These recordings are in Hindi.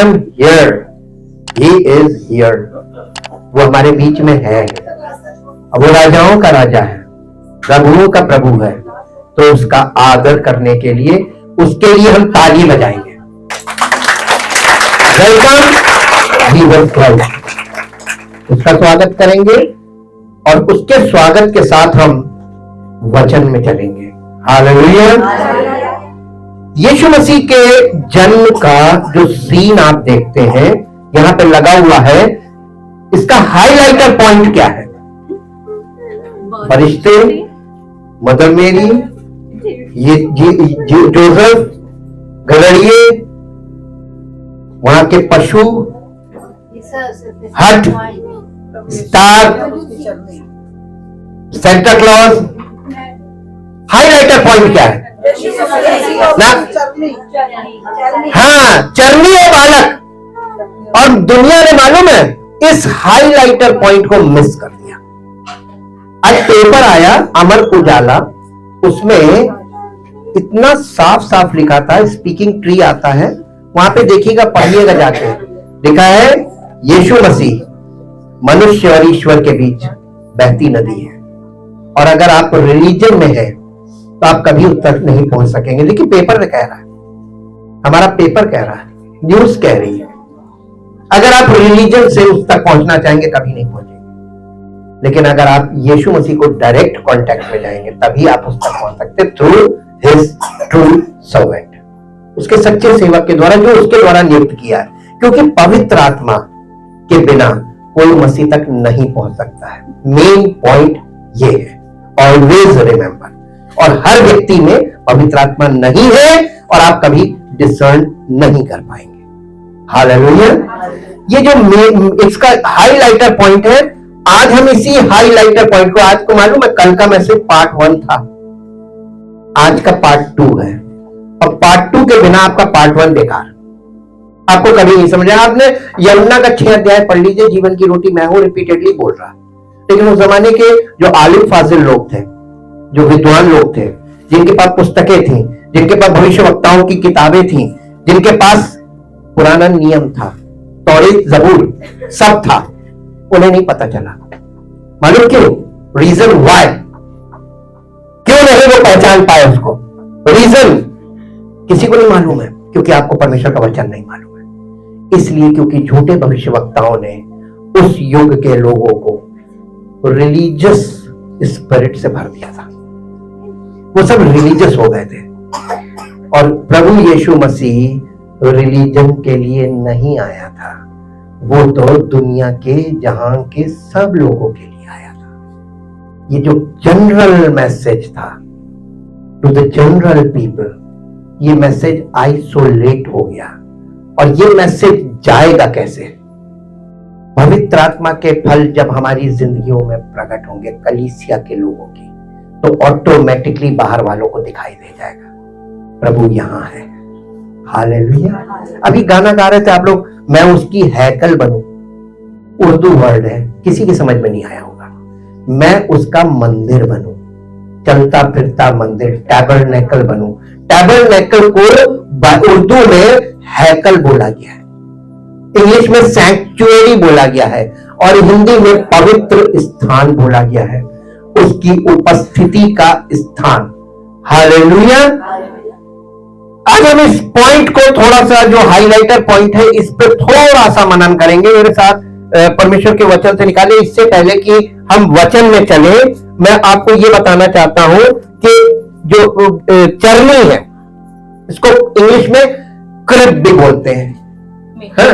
am here, he is here. वो हमारे बीच में है। अब वो राजाओं का राजा है, प्रभुओं का प्रभु है, तो उसका आदर करने के लिए उसके लिए हम ताली बजाएंगे। वेलकम जीसस क्राइस्ट, उसका स्वागत करेंगे और उसके स्वागत के साथ हम वचन में चलेंगे। हालेलुया। यीशु मसीह के जन्म का जो सीन आप देखते हैं यहां पे लगा हुआ है, इसका हाइलाइटर पॉइंट क्या है? फरिश्ते, मदर मेरी, ये जोसेफ, गड़रिये, वहां के पशु, हट, star, Santa Claus. Highlighter point क्या है ना? हाँ, चरनी है बालक। और दुनिया ने मालूम है इस हाइलाइटर पॉइंट को मिस कर दिया। आज पेपर आया अमर उजाला, उसमें इतना साफ साफ लिखा था, स्पीकिंग ट्री आता है वहां पे, देखिएगा, पढ़िएगा जाके, लिखा है यीशु मसीह मनुष्य और ईश्वर के बीच बहती नदी है। और अगर आप रिलीजन में है तो आप कभी उत्तर नहीं पहुंच सकेंगे। लेकिन पेपर कह रहा है, हमारा पेपर कह रहा है, न्यूज कह रही है। अगर आप रिलीजन से उस तक पहुंचना चाहेंगे कभी नहीं पहुंचेंगे। लेकिन अगर आप यीशु मसीह को डायरेक्ट कांटेक्ट में जाएंगे तभी आप उस तक पहुंच सकते, थ्रू हिज ट्रू सर्वेंट, उसके सच्चे सेवक के द्वारा, जो उसके द्वारा नियुक्त किया है। क्योंकि पवित्र आत्मा के बिना कोई मसीह तक नहीं पहुंच सकता है। मेन पॉइंट ये है, ऑलवेज रिमेंबर। और हर व्यक्ति में पवित्र आत्मा नहीं है और आप कभी डिसर्न नहीं कर पाएंगे। हालेलुया। ये जो इसका हाइलाइटर पॉइंट है, आज हम इसी हाइलाइटर पॉइंट को, आज को मालूम है कल का मैसेज पार्ट 1 था, आज का पार्ट 2 है। और पार्ट 2 के बिना आपका पार्ट 1 बेकार, आपको कभी नहीं समझ आया। आपने यमुना का 6 अध्याय पढ़ लीजिए, जीवन की रोटी मैं हूं, रिपीटेडली बोल रहा। लेकिन उस जमाने के जो आलिम फाजिल लोग थे, जो विद्वान लोग थे, जिनके पास पुस्तकें थी, जिनके पास भविष्यवक्ताओं की किताबें थी, जिनके पास पुराना नियम था, तौरात, ज़बूर सब था, उन्हें नहीं पता चला। मालूम क्यों? रीजन व्हाई, क्यों नहीं वो पहचान पाए उसको? रीजन किसी को नहीं मालूम है, क्योंकि आपको परमेश्वर का वचन नहीं मालूम है। इसलिए क्योंकि झूठे भविष्यवक्ताओं ने उस युग के लोगों को रिलीजियस स्पिरिट से भर दिया था, वो सब रिलीजियस हो गए थे। और प्रभु यीशु मसीह रिलीजन के लिए नहीं आया था, वो तो दुनिया के, जहां के सब लोगों के लिए आया था। ये जो जनरल मैसेज था टू द जनरल पीपल, ये मैसेज आइसोलेट हो गया। और ये मैसेज जाएगा कैसे? पवित्र आत्मा के फल जब हमारी जिंदगियों में प्रकट होंगे, कलीसिया के लोगों की, तो ऑटोमेटिकली बाहर वालों को दिखाई दे जाएगा प्रभु यहां है। हालेलुया। अभी गाना गा रहे थे आप लोग, मैं उसकी हैकल बनूं, उर्दू वर्ड है, किसी की समझ में नहीं आया होगा। मैं उसका मंदिर बनूं, चलता फिरता मंदिर, टैबरनेकल बनूं। टैबरनेकल को उर्दू में हैकल बोला गया है, इंग्लिश में सैंक्चुअरी बोला गया है, और हिंदी में पवित्र स्थान बोला गया है, उसकी उपस्थिति का स्थान। हालेलुया। आज हम इस पॉइंट को थोड़ा सा, जो हाइलाइटर पॉइंट है, इस पे थोड़ा सा मनन करेंगे। मेरे साथ परमेश्वर के वचन से निकाले। इससे पहले कि हम वचन में चले, मैं आपको ये बताना चाहता हूं कि जो चरनी है, इसको इंग्लिश में क्रिब भी बोलते हैं, है?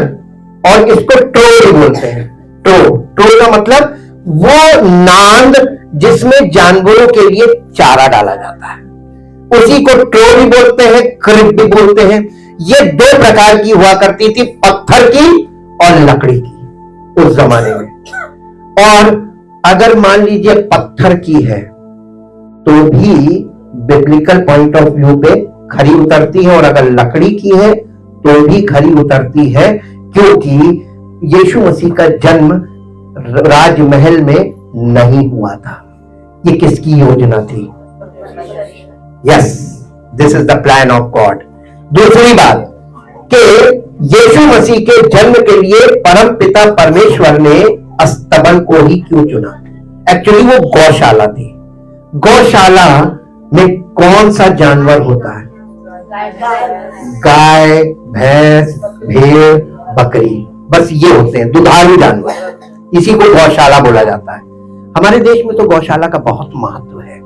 और इसको ट्रो भी बोलते हैं। ट्रो का मतलब वो नांद जिसमें जानवरों के लिए चारा डाला जाता है, उसी को ट्रो भी बोलते हैं, क्रिब भी बोलते हैं। ये 2 प्रकार की हुआ करती थी, पत्थर की और लकड़ी की उस जमाने में। और अगर मान लीजिए पत्थर की है तो भी बिब्लिकल पॉइंट ऑफ व्यू पे खरी उतरती है, और अगर लकड़ी की है तो भी खरी उतरती है, क्योंकि यीशु मसीह का जन्म राजमहल में नहीं हुआ था। ये किसकी योजना थी? Yes, this is the plan of God. दूसरी बात कि यीशु मसीह के जन्म के लिए परम पिता परमेश्वर ने अस्तबल को ही क्यों चुना? एक्चुअली वो गौशाला थी। गौशाला में कौन सा जानवर होता है? गाय, भैंस, भेड़, बकरी, बस ये होते हैं दुधारू जानवर। इसी को गौशाला बोला जाता है। हमारे देश में तो गौशाला का बहुत महत्व है,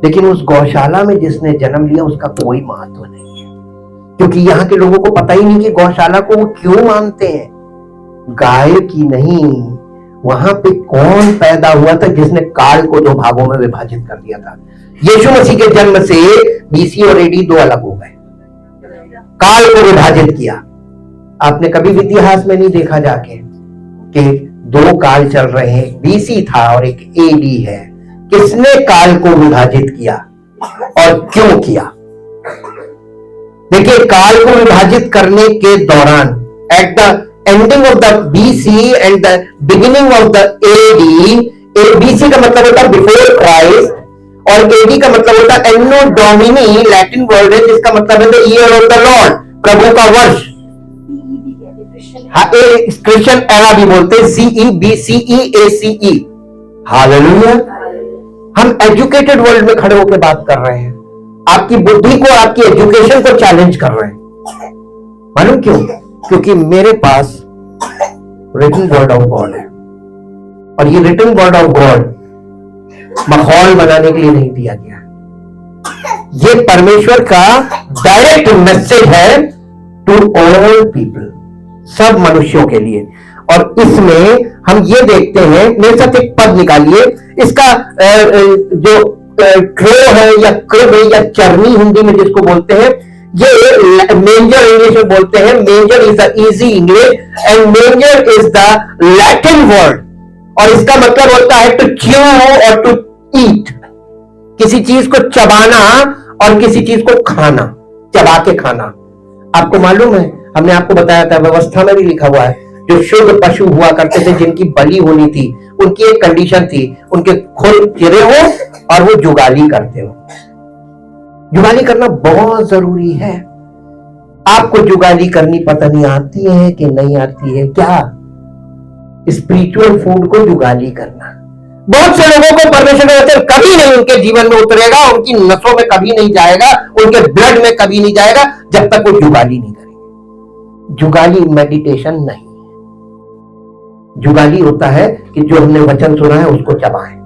लेकिन उस गौशाला में जिसने जन्म लिया उसका कोई महत्व नहीं है, क्योंकि यहाँ के लोगों को पता ही नहीं कि गौशाला को वो क्यों मानते हैं। गाय की नहीं, वहां पे कौन पैदा हुआ था जिसने काल को दो भागों में विभाजित कर दिया था? यीशु मसीह के जन्म से बीसी और एडी दो अलग हो गए, काल को विभाजित किया। आपने कभी इतिहास में नहीं देखा जाके कि दो काल चल रहे हैं, बीसी था और एक एडी है। किसने काल को विभाजित किया और क्यों किया? देखिए, काल को विभाजित करने के दौरान at the ending of the BC and the beginning of the AD, BC का मतलब होता है बिफोर क्राइस्ट और एडी का मतलब होता है एन्नो डोमिनी, लैटिन वर्ड है जिसका मतलब है the year of the lord, प्रभु का वर्ष। क्रिश्चियन एरा भी बोलते हैं, CEBCEACE। हालेलुया। हम एजुकेटेड वर्ल्ड में खड़े होकर बात कर रहे हैं, आपकी बुद्धि को, आपकी एजुकेशन को चैलेंज कर रहे हैं। मालूम क्यों? क्योंकि मेरे पास रिटन वर्ड ऑफ गॉड है, और ये रिटन वर्ड ऑफ गॉड माहौल बनाने के लिए नहीं दिया गया। ये परमेश्वर का डायरेक्ट मैसेज है टू ऑल पीपल, सब मनुष्यों के लिए। और इसमें हम ये देखते हैं, मेरे साथ एक पद निकालिए, इसका जो क्रो है या क्रिब है या चरनी हिंदी में जिसको बोलते हैं, ये मेंजर इंग्लिश में बोलते हैं। मेंजर is the easy English and मेंजर is the Latin word, और इसका मतलब होता है टू च्यू और टू ईट, किसी चीज को चबाना और किसी चीज को खाना, चबा के खाना। आपको मालूम है, हमने आपको बताया था, व्यवस्था में भी लिखा हुआ है, जो शुद्ध पशु हुआ करते थे जिनकी बलि होनी थी, उनकी एक कंडीशन थी, उनके खुर चिरे हो और वो जुगाली करते हो। जुगाली करना बहुत जरूरी है। आपको जुगाली करनी पता नहीं आती है कि नहीं आती है क्या? स्पिरिचुअल फूड को जुगाली करना। बहुत से लोगों को परमेश्वर का वचन कभी नहीं उनके जीवन में उतरेगा, उनकी नसों में कभी नहीं जाएगा, उनके ब्लड में कभी नहीं जाएगा जब तक वो जुगाली नहीं करेंगे। जुगाली मेडिटेशन नहीं, जुगाली होता है कि जो हमने वचन सुना है उसको चबाएं,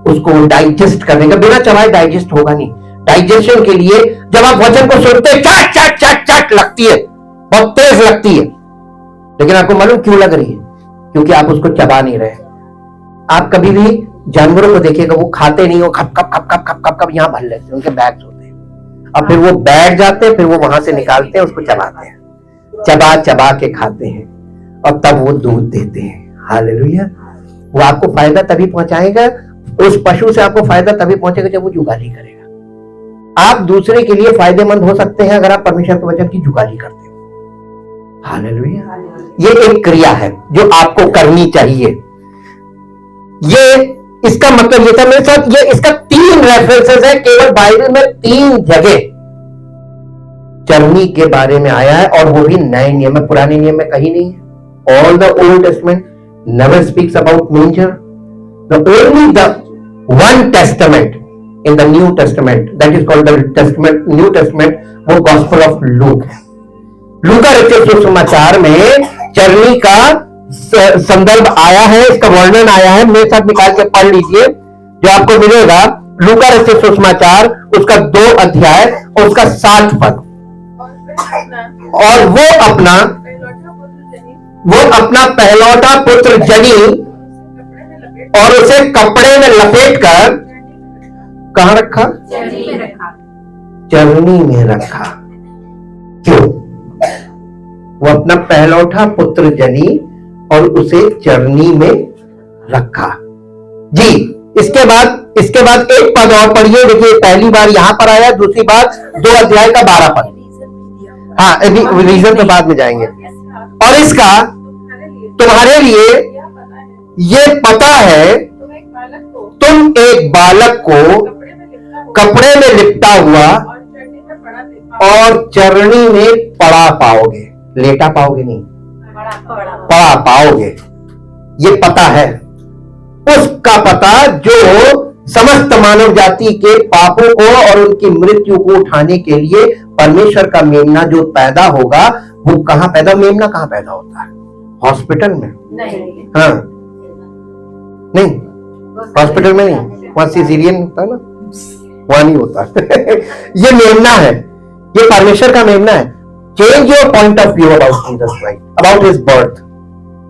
उसको डाइजेस्ट करने का। बिना चबाए डाइजेस्ट होगा नहीं। डाइजेशन के लिए जब आप वचन को सुनते हैं, चाट चाट चाट चाट लगती है, बहुत तेज लगती है, लेकिन आपको मालूम क्यों लग रही है? क्योंकि आप उसको चबा नहीं रहे। आप कभी भी जानवरों को देखिएगा, वो खाते नहीं हो, खप खप खप खप खप खप खप यहां भर लेते हैं, उनके बैग्स होते हैं, और फिर वो बैठ जाते हैं, फिर वो वहां से निकालते हैं, उसको चबाते हैं, चबा चबा के खाते हैं, और तब वो दूध देते हैं। हालेलुया। वो आपको फायदा तभी पहुंचाएगा, उस पशु से आपको फायदा तभी पहुंचेगा जब वो जुगाली करेगा। आप दूसरे के लिए फायदेमंद हो सकते हैं अगर आप परमेश्वर के वचन की जुगाली करते हो। हालेलुया। ये एक क्रिया है जो आपको करनी चाहिए। ये इसका मतलब ये था, मेरे साथ ये इसका 3 रेफरेंसेस है, केवल बाइबल में 3 जगह चरनी के बारे में आया है, और वो भी नए नियम में, पुराने नियम में कहीं नहीं है। All the old testament never speaks about मेंजर। The only the one testament in the New Testament, that is called the Testament, New Testament, वो Gospel of Luke है। लूका रचित सुसमाचार में चरनी का संदर्भ आया है, इसका वर्णन आया है। मेरे साथ निकाल के पढ़ लीजिए, जो आपको मिलेगा लूका रचित सुसमाचार, उसका 2 अध्याय और उसका 7 पद। और वो अपना पहलौठा पुत्र जनी और उसे कपड़े में लपेटकर कहां रखा? चरनी में रखा। क्यों? वो अपना पहलौठा पुत्र जनी और उसे चरनी में रखा। जी, इसके बाद एक पद और पढ़िए। देखिए, पहली बार यहां पर आया, दूसरी बार 2 अध्याय का 12 पद। हाँ, अभी रीजन तो बाद में जाएंगे। और इसका तुम्हारे लिए ये पता है, तुम एक बालक को कपड़े में लिपटा हुआ और चरनी में पड़ा पाओगे। लेटा पाओगे नहीं, पढ़ा पाओगे। ये पता है, उसका पता जो समस्त मानव जाति के पापों को और उनकी मृत्यु को उठाने के लिए परमेश्वर का मेमना जो पैदा होगा, वो कहां पैदा, मेमना कहां पैदा होता है? हॉस्पिटल में नहीं। हाँ नहीं, हॉस्पिटल में नहीं, वहां सिजेरियन होता है ना, वहां नहीं होता। ये मेमना है, ये परमेश्वर का मेमना है। Change your point of view about Jesus Christ, about his birth.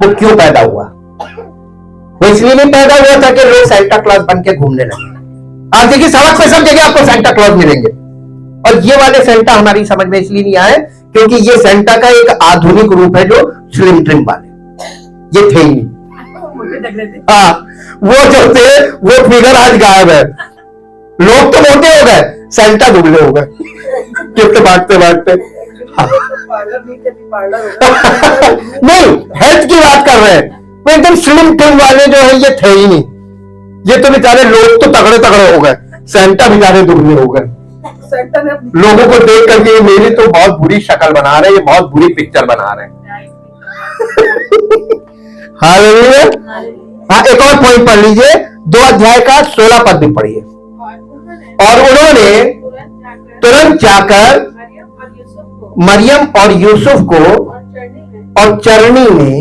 वो क्यों पैदा हुआ? वो इसलिए नहीं पैदा हुआ था कि लोग सेंटा क्लॉज बन के घूमने लगे। आप देखिए सड़क पे सब जगह आपको सेंटा क्लॉज मिलेंगे, और ये वाले सेंटा हमारी समझ में इसलिए नहीं आए क्योंकि ये सेंटा का एक आधुनिक रूप है, जो स्लिम ट्रिम वाले, ये थे ही नहीं। हाँ, वो जो थे वो फिगर आज गायब है। लोग तो मोटे हो गए, सेंटा दुबले हो गए गिफ्ट बांटते बांटते। नहीं, हेल्थ की बात कर रहे हैं। वो एकदम स्लिम ट्रिम वाले जो है ये थे ही नहीं। ये तो बेचारे लोग तो तगड़े तगड़े हो गए, सेंटा बेचारे दुबले हो गए। लोगों को देख करके मेरी तो बहुत बुरी शक्ल बना रहे हैं, ये बहुत बुरी पिक्चर बना रहे हैं। हालेलुया। हाँ, एक और पॉइंट पढ़ लीजिए, 2 अध्याय का 16 पद भी पढ़िए। और उन्होंने तुरंत जाकर मरियम और यूसुफ को और चरनी में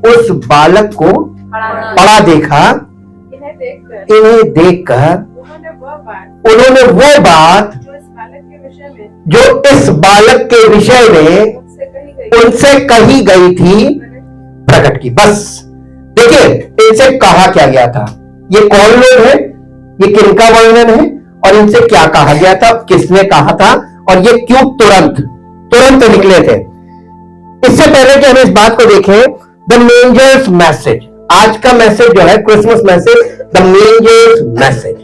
उस बालक को पड़ा देखा। इन्हें देखकर उन्होंने वो बात जो इस बालक के विषय में उनसे कही गई थी प्रकट की। बस देखिए, इनसे कहा क्या गया था, ये कौन लोग हैं, ये किनका वर्णन है, और इनसे क्या कहा गया था, किसने कहा था, और ये क्यों तुरंत निकले थे। इससे पहले कि हम इस बात को देखें, द मेंजर्स मैसेज, आज का मैसेज जो है क्रिसमस मैसेज, द मेंजर्स मैसेज,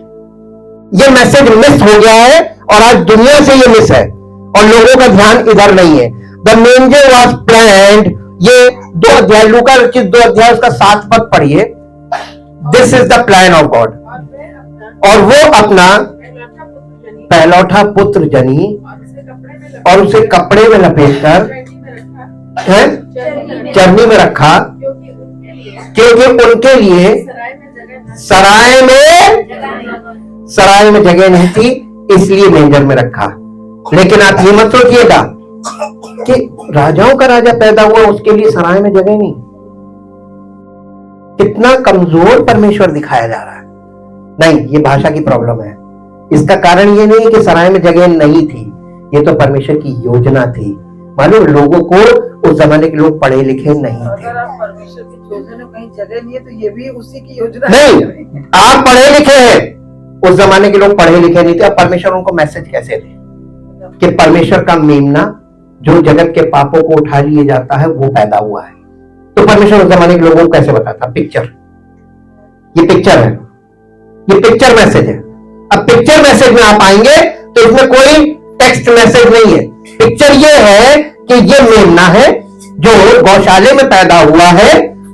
ये मैसेज मिस हो गया है और आज दुनिया से ये मिस है और लोगों का ध्यान इधर नहीं है। द मेंजर वाज प्लान्ड, ये 2 अध्याय, लूका रचित 2 अध्याय उसका 7 पद पढ़िए। This is the plan of God. और वो अपना पहलौठा पुत्र जनी और उसे कपड़े में लपेटकर चरनी में रखा, क्योंकि उनके लिए सराय में जगह नहीं थी, इसलिए मेंजर में रखा। लेकिन आप ये मत सोचिएगा कि राजाओं का राजा पैदा हुआ, उसके लिए सराय में जगह नहीं। कितना कमजोर परमेश्वर दिखाया जा रहा है। नहीं, ये भाषा की प्रॉब्लम है। इसका कारण ये नहीं कि सराय में जगह नहीं थी, ये तो परमेश्वर की योजना थी। मालूम, लोगों को उस जमाने के लोग पढ़े लिखे नहीं थे। अगर आप परमेश्वर की योजना में कहीं जगह नहीं है तो ये भी उसी की योजना नहीं, आप पढ़े लिखे हैं, उस जमाने के लोग पढ़े लिखे नहीं थे। अब परमेश्वर उनको मैसेज कैसे दे कि परमेश्वर का मेमना जो जगत के पापों को उठा लिए जाता है वो पैदा हुआ है। तो परमेश्वर उस जमाने के लोगों को कैसे बताता? पिक्चर, ये पिक्चर है, ये पिक्चर मैसेज है। अब पिक्चर मैसेज में आप आएंगे तो इसमें कोई टेक्स्ट मैसेज नहीं है। पिक्चर ये है कि ये मेमना है जो गौशाले में पैदा हुआ है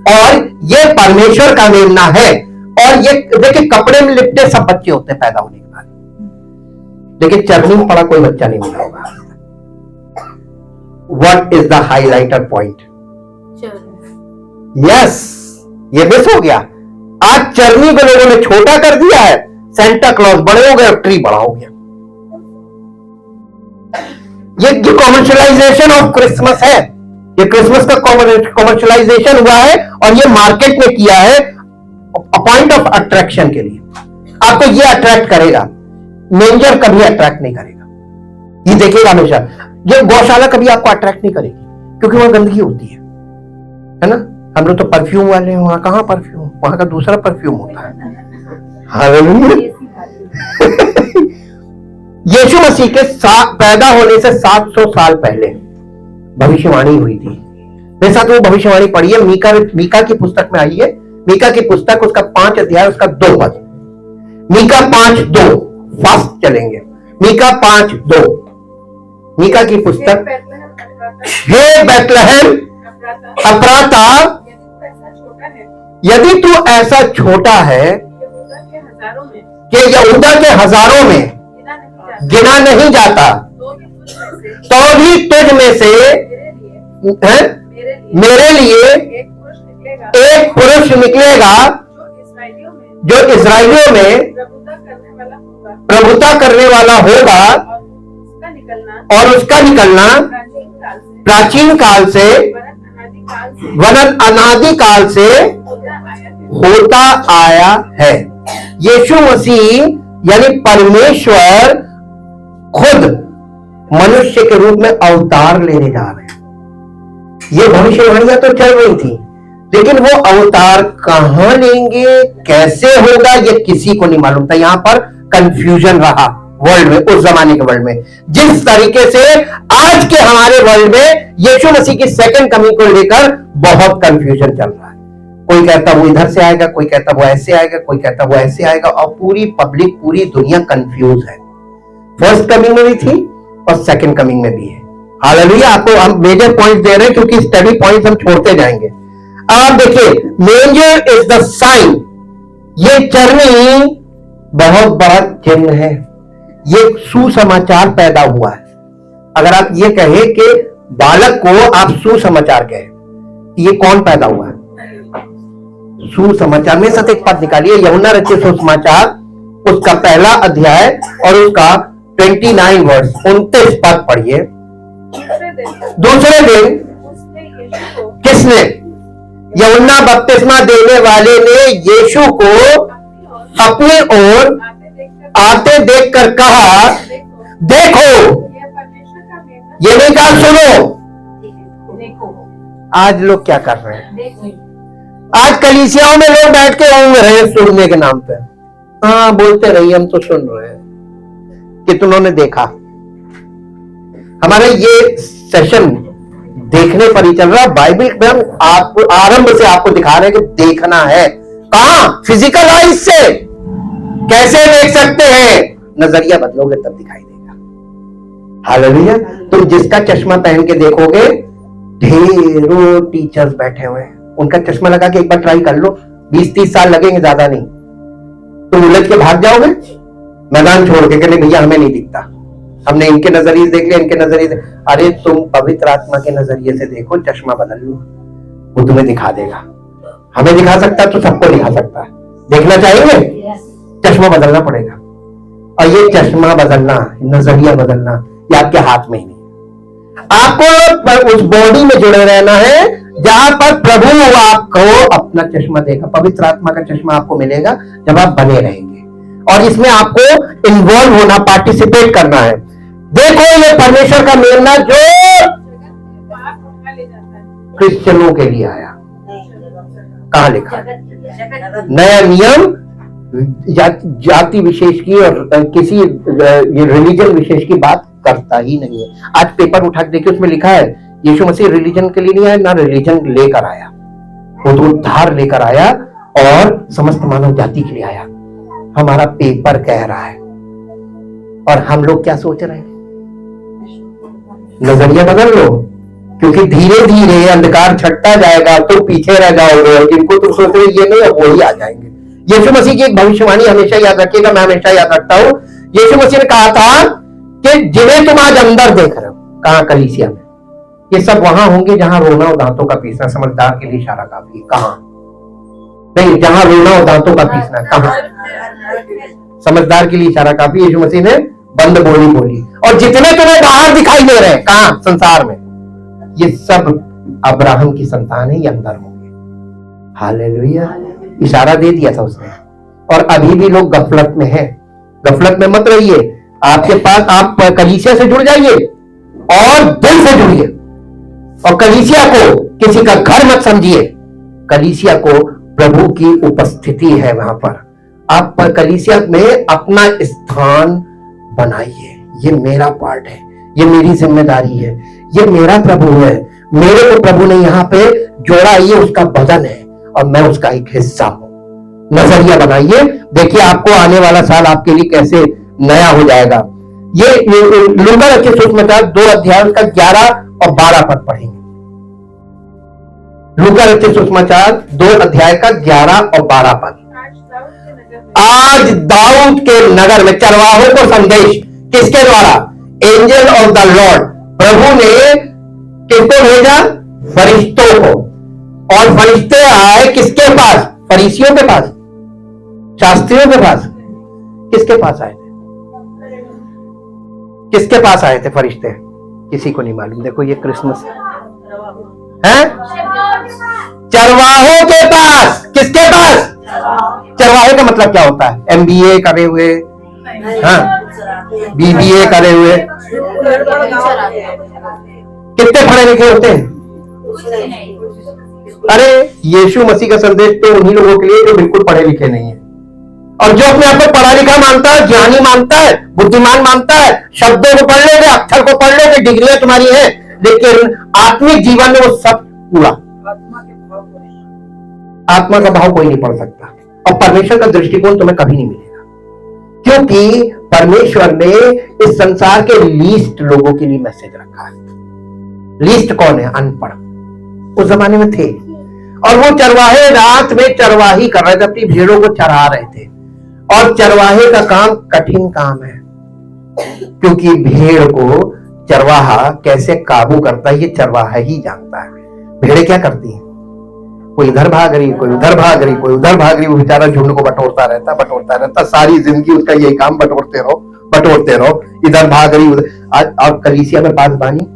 और ये परमेश्वर का मेमना है। और ये देखिए, कपड़े में लिपटे सब बच्चे होते हैं पैदा होने के बाद, लेकिन चरनी में पड़ा कोई बच्चा नहीं मिला होगा। What is the highlighter point? Yes, ये मिस हो गया। आज चरनी को लोगों ने छोटा कर दिया है, सेंटा क्लॉज बड़े हो गए और ट्री बड़ा हो गया। ये कॉमर्शियलाइजेशन ऑफ क्रिसमस है, ये क्रिसमस का कॉमर्शियलाइजेशन हुआ है और ये मार्केट में किया है पॉइंट ऑफ अट्रैक्शन के लिए। आपको ये अट्रैक्ट करेगा, मेंजर कभी अट्रैक्ट नहीं करेगा। ये देखिएगा हमेशा, ये गौशाला कभी आपको अट्रैक्ट नहीं करेगी क्योंकि वहां गंदगी होती है ना। हम लोग तो परफ्यूम वाले हैं, वहां कहां परफ्यूम, वहां का दूसरा परफ्यूम होता है। हालेलुया। यीशु मसीह के पैदा होने से 700 साल पहले भविष्यवाणी हुई थी। मेरे साथ वो भविष्यवाणी पढ़िए, मीका की पुस्तक में आइए। मीका की पुस्तक, उसका 5 अध्याय, उसका 2 पद। मीका 5:2, फास्ट चलेंगे। मीका 5:2, मीका की पुस्तक। हे बैतलहम अप्राता, यदि तू ऐसा छोटा है कि यहूदा के हजारों में गिना नहीं जाता, तो भी तुझ में से है मेरे लिए एक पुरुष निकलेगा जो इस्राएलियों में प्रभुता करने वाला होगा और उसका निकलना प्राचीन काल से वरन अनादि काल से होता आया है। यीशु मसीह यानी परमेश्वर खुद मनुष्य के रूप में अवतार लेने जा रहे हैं। ये भविष्यवाणियां तो चल रही थी, लेकिन वो अवतार कहां लेंगे, कैसे होगा, ये किसी को नहीं मालूम था। यहां पर कंफ्यूजन रहा वर्ल्ड में, उस जमाने के वर्ल्ड में। जिस तरीके से आज के हमारे वर्ल्ड में यीशु मसीह की सेकंड कमिंग को लेकर बहुत कंफ्यूजन चल रहा है। कोई कहता वो इधर से आएगा, कोई कहता वो ऐसे आएगा, कोई कहता वो ऐसे आएगा, और पूरी पब्लिक, पूरी दुनिया कंफ्यूज है। फर्स्ट कमिंग में भी थी और सेकंड कमिंग में भी है। हालेलुया। आपको हम मेजर पॉइंट दे रहे हैं क्योंकि स्टडी पॉइंट हम छोड़ते जाएंगे। अब आप देखिए, मेंजर इज द साइन। ये चरनी बहुत बड़ा चिन्ह है। ये सुसमाचार पैदा हुआ है। अगर आप ये कहे कि बालक को आप सुसमाचार कहे, ये कौन पैदा हुआ है? सुसमाचार में साथ एक पद निकालिए, यूहन्ना रचित सुसमाचार, उसका पहला अध्याय और उसका 29 वर्ष 29 पद पढ़िए। दूसरे दिन किसने? यूहन्ना बपतिस्मा देने वाले ने यीशु को अपनी ओर आते देखकर कहा, देखो। ये नहीं कहा सुनो। आज लोग क्या कर रहे हैं? आज कलीसियाओं में लोग बैठ के ऊँग रहे हैं सुनने के नाम पे। हाँ, बोलते रहिए, हम तो सुन रहे हैं कि तुमने देखा। हमारा ये सेशन देखने पर ही चल रहा है। बाइबल में हम आपको आरंभ से आपको दिखा रहे हैं कि देखना है। कहां? फिजिकल आइज से। कैसे देख सकते हैं? नजरिया बदलोगे तब दिखाई देगा। हालेलुया। तुम जिसका चश्मा पहन के देखोगे, ढेरों टीचर्स बैठे हुए हैं, उनका चश्मा लगा के एक बार ट्राई कर लो, 20-30 साल लगेंगे, ज्यादा नहीं। तुम उलझ के भाग जाओगे मैदान छोड़ के, कहने भैया हमें नहीं दिखता, हमने इनके नजरिए देख लिया, इनके नजरिए। अरे तुम पवित्र आत्मा के नजरिए से देखो, चश्मा बदल लो, वो तुम्हें दिखा देगा। हमें दिखा सकता है तो सबको दिखा सकता है। देखना चाहेंगे? चश्मा बदलना पड़ेगा। और ये चश्मा बदलना, नजरिया बदलना, ये आपके हाथ में ही नहीं। आपको उस बॉडी में जुड़े रहना है जहां पर प्रभु आपको अपना चश्मा देगा। पवित्र आत्मा का चश्मा आपको मिलेगा जब आप बने रहेंगे, और इसमें आपको इन्वॉल्व होना, पार्टिसिपेट करना है। देखो, ये परमेश्वर का मेलना जो क्रिश्चियनों के लिए आया। कहां लिखा है? नया नियम जाति विशेष की और किसी रिलीजन विशेष की बात करता ही नहीं है। आज पेपर उठा के देखिए, उसमें लिखा है यीशु मसीह रिलीजन के लिए नहीं आया, ना रिलीजन लेकर आया, वो तो उद्धार लेकर आया और समस्त मानव जाति के लिए आया। हमारा पेपर कह रहा है, और हम लोग क्या सोच रहे हैं? नजरिया बदल लो, क्योंकि धीरे धीरे अंधकार छटता जाएगा तो पीछे रह जाओगे। जिनको तुम सोच रहे ये नहीं, वही आ जाएंगे। यीशु मसीह की एक भविष्यवाणी हमेशा याद रखिएगा, मैं हमेशा याद रखता हूं। यीशु मसीह ने कहा था कि जिन्हें तुम आज अंदर देख रहे हो, कहां? कलीसिया में, ये सब वहां होंगे जहां रोना और दांतों का पीसना। समझदार के लिए इशारा काफी। कहां? नहीं, जहां रोना और दांतों का पीसना। कहां? समझदार के लिए इशारा काफी। यीशु मसीह ने बंद बोली बोली, और जितने तुम्हें बाहर दिखाई दे रहे हैं, कहां? संसार में, ये सब अब्राहम की संतान है, ये अंदर होंगे। हालेलुया। इशारा दे दिया था उसने। और अभी भी लोग गफलत में हैं। गफलत में मत रहिए। आपके पास, आप कलीसिया से जुड़ जाइए और दिल से जुड़िए, और कलीसिया को किसी का घर मत समझिए। कलीसिया को प्रभु की उपस्थिति है वहां पर। आप कलीसिया में अपना स्थान बनाइए। ये मेरा पार्ट है, ये मेरी जिम्मेदारी है, ये मेरा प्रभु है, मेरे को प्रभु ने यहाँ पे जोड़ा, ये उसका बदन है और मैं उसका एक हिस्सा हूं। नजरिया बनाइए। देखिए आपको आने वाला साल आपके लिए कैसे नया हो जाएगा। ये लूका रचित सुसमाचार 2 अध्याय का 11 और 12 पद पढ़ेंगे। लूका रचित सुसमाचार 2 अध्याय का 11 और 12 पद। आज दाऊद के नगर में चरवाहों को संदेश किसके द्वारा? एंजल ऑफ द लॉर्ड, प्रभु ने किसको भेजा? फरिश्तों को। और फरिश्ते आए किसके पास? फरीसियों के पास, शास्त्रियों के पास। किसके पास आए थे? किसके पास आए थे फरिश्ते? किसी को नहीं मालूम। देखो ये क्रिसमस है, चरवाहों के पास। किसके पास? चरवाहे का मतलब क्या होता है? MBA करे हुए, हाँ, BBA करे हुए। कितने पढ़े लिखे होते हैं? अरे यीशु मसीह का संदेश तो उन्हीं लोगों के लिए जो बिल्कुल पढ़े लिखे नहीं है, और जो अपने आप को पढ़ा लिखा मानता है, ज्ञानी मानता है, बुद्धिमान मानता है। शब्दों को पढ़ लोगे, अक्षर को पढ़ लोगे, डिग्रियां तुम्हारी हैं, लेकिन आत्मिक जीवन में वो सब पूरा। आत्मा का भाव कोई नहीं पढ़ सकता, और परमेश्वर का दृष्टिकोण तुम्हें कभी नहीं मिलेगा, क्योंकि परमेश्वर ने इस संसार के लीस्ट लोगों के लिए मैसेज रखा है। लीस्ट कौन है? अनपढ़। उस जमाने में थे, और वो चरवाहे रात में चरवाही कर रहे थे, अपनी भेड़ों को चरा रहे थे। और चरवाहे का काम कठिन काम है, क्योंकि भेड़ को चरवाहा कैसे काबू करता है ये चरवाहा ही जानता है। भेड़ें क्या करती हैं? कोई इधर भाग रही, कोई उधर भाग रही, कोई उधर भाग रही। वो बेचारा झुंड को बटोरता रहता सारी जिंदगी। उसका यही काम, बटोरते रहो, इधर भाग रही उधर। आज कलीसिया में पास बानी,